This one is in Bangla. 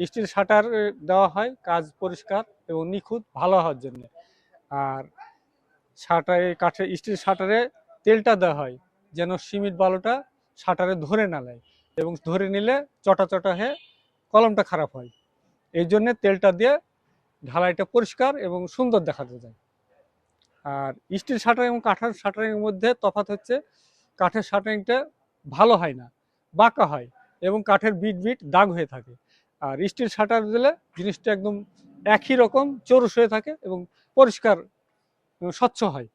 স্টিল শাটার দেওয়া হয় কাজ পরিষ্কার এবং নিখুঁত ভালো হওয়ার জন্য। আর শাটারে কাঠের স্টিল শাটারে তেলটা দেওয়া হয় যেন সিমেন্ট বালুটা শাটারে ধরে না নেয়, এবং ধরে নিলে চটা চটা হয়ে কলমটা খারাপ হয়। এই জন্য তেলটা দিয়ে ঢালাইটা পরিষ্কার এবং সুন্দর দেখাতে যায়। আর স্টিল শাটারিং এবং কাঠের শাটারিংয়ের মধ্যে তফাৎ হচ্ছে, কাঠের শাটারিংটা ভালো হয় না, বাঁকা হয় এবং কাঠের বিট বিট দাগ হয়ে থাকে। আর স্টিল শাটার দিলে জিনিসটা একদম একই রকম চৌরস হয়ে থাকে এবং পরিষ্কার স্বচ্ছ হয়।